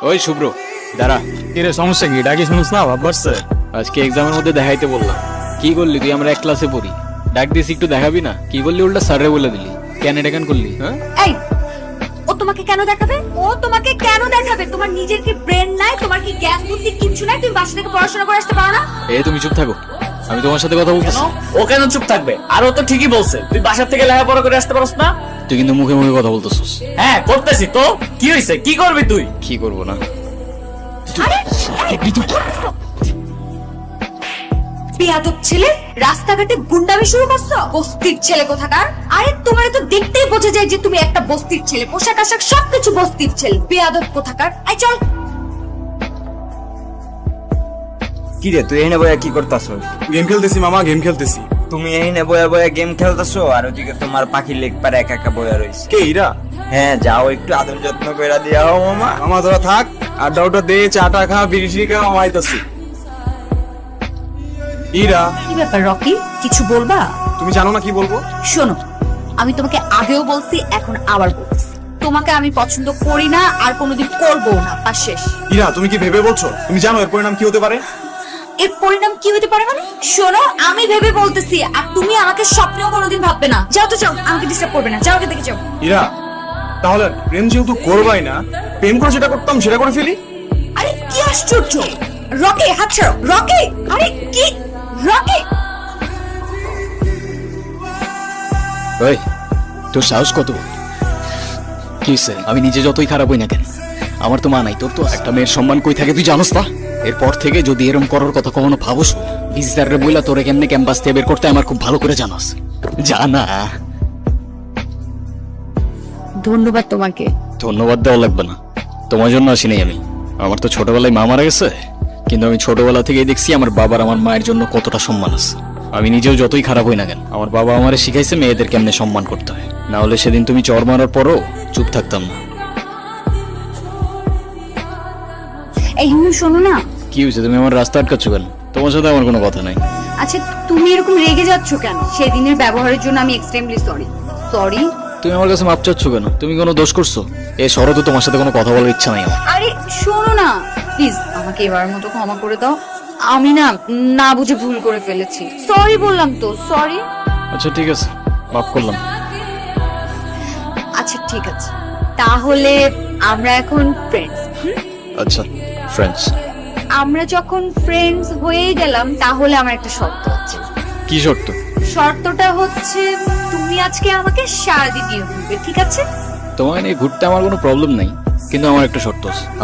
ওই শুভ্র দাঁড়া। কিরে সমস্যা কি? ডাকি শুনুস না ভাব বাড়ছে। আজকে এক্সামের মধ্যে দেখাইতে বললাম। কি করলি তুই? আমরা এক ক্লাসে পড়ি, ডাক দিস একটু দেখাবি না? কি করলি? উল্টা স্যারে বলে দিলি। কেন এটা কেন করলি? হ্যাঁ এই ও তোমাকে কেন দেখাবে? ও তোমাকে কেন দেখাবে? তোমার নিজের কি ব্রেন নাই? তোমার কি জ্ঞান বুদ্ধি কিচ্ছু নাই? তুমি বাসা থেকে পড়াশোনা করে আসতে পারো না? তুমি চুপ থাকো, আমি তোমার সাথে কথা বলতেছি। ও কেন চুপ থাকবে? আর ও তো ঠিকই বলছে, তুই বাসা থেকে লেখাপড়া করে আসতে পারস না। তুই কিন্তু মুখে মুখে কথা বলতেছিস। হ্যাঁ করতেছি তো, কি হয়েছে? কি করবি তুই? কি করবো না? বেয়াদব ছেলে, রাস্তাঘাটে গুন্ডামি শুরু করছো? বস্তির ছেলে কোথাকার। আরে তোমার তো দেখতেই বোঝা যায় যে তুমি একটা বস্তির ছেলে। পোশাক আশাক সবকিছু বস্তির ছেলে। বেয়াদব কোথাকার। আই চল। কি রে তুই এখানে বয়া কি করতাছস? গেম খেলতেছি মামা, গেম খেলতেছি। তুমি এখানে বয়া বয়া গেম খেলতাছো আর ওদিকে তোমার পাখি লেগ পারে একা একা বয়া রইছে। কে ইরা? হ্যাঁ যাও একটু আদর যত্ন কইরা দিয়া হও মামা। মামা তোরা থাক, আড্ডা উড্ডা দে, চাটা খা, বিড়ি টিড়ি খা, মামা আইতাছি। ইরা, কি ব্যাপার রকি, কিছু বলবা? তুমি জানো না কি বলবো? শোনো, আমি তোমাকে আগেও বলছি, এখন আবার বলছি, তোমাকে আমি পছন্দ করি না আর কোনোদিন করবো না। পাস শেষ। ইরা তুমি কি ভেবে বলছো? তুমি জানো এর পরিণাম কি হতে পারে? এর পরিণাম কি হতে পারে মানে? শোনো, আমি ভেবে বলতেছি আর তুমি আমাকে স্বপ্নেও কোনোদিন ভাববে না। যাও তো যাও, আমাকে ডিস্টার্ব করবে না। যাও, আগে থেকে যাও। ইরা তাহলে প্রেম যেহেতু করবাই না, প্রেম করে যেটা করতাম সেটা করে ফেলি। আরে কি আশ্চর্য! রকি হাত ছাড়ো। রকি, আরে কি? রকি, ওই তোর সাহস কত? কি হইছে? আমি নিজে যতই খারাপ হই না কেন, আমার তো মা নাই, তোর তো একটা মেয়ের সম্মান কই থাকে তুই জানোস না? এরপর থেকে যদি এরম করার কথা কখনো ভাবস, ভিজিটারে বইলা তোরে কেমনে ক্যাম্পাস থেকে বের করতে আমার খুব ভালো করে জানাস। জানা। ধন্যবাদ তোমাকে। ধন্যবাদ দেওয়া লাগবে না, তোমার জন্য আসি নাই আমি। আমার তো ছোটবেলায় মা মারা গেছে, কিন্তু আমি ছোটবেলা থেকেই দেখছি আমার বাবার আমার মায়ের জন্য কতটা সম্মান আছে। আমি নিজেও যতই খারাপ হই না কেন, আমার বাবা আমারে শিখাইছে মেয়েদের কেমনে সম্মান করতে হয়। না হলে সেদিন তুমি চর মারার পরও চুপ থাকতাম না। এই শোনো না। কি হয়েছে? তুমি আমার রাস্তা আটকাচ্ছ কেন? তোমার সাথে আমার কোনো কথা নাই। আচ্ছা তুমি এরকম রেগে যাচ্ছ কেন? সেদিনের ব্যবহারের জন্য আমি এক্সট্রিমলি সরি। সরি? তুমি আমার কাছে মাপ চাচ্ছ কেন? তুমি কোনো দোষ করছো? এ শরৎ, তোমার সাথে কোনো কথা বলার ইচ্ছা নাই আমার। আরে শোনো না, প্লিজ আমাকে এবারের মতো ক্ষমা করে দাও। আমি না না বুঝে ভুল করে ফেলেছি। সরি বললাম তো, সরি। আচ্ছা ঠিক আছে, মাফ করলাম। আচ্ছা ঠিক আছে, তাহলে আমরা এখন ফ্রেন্ডস। আচ্ছা ফ্রেন্ডস। আমরা যখন ফ্রেন্ডস হয়ে গেলাম, তাহলে আমার একটা শর্ত আছে। কি শর্ত? শর্তটা হচ্ছে তুমি আজকে আমাকে সারাদিন নিয়ে ঘুরবে, ঠিক আছে? তোমায় নিয়ে ঘুরতে আমার কোনো প্রবলেম নাই, কিন্তু আমার একটা শর্ত আছে।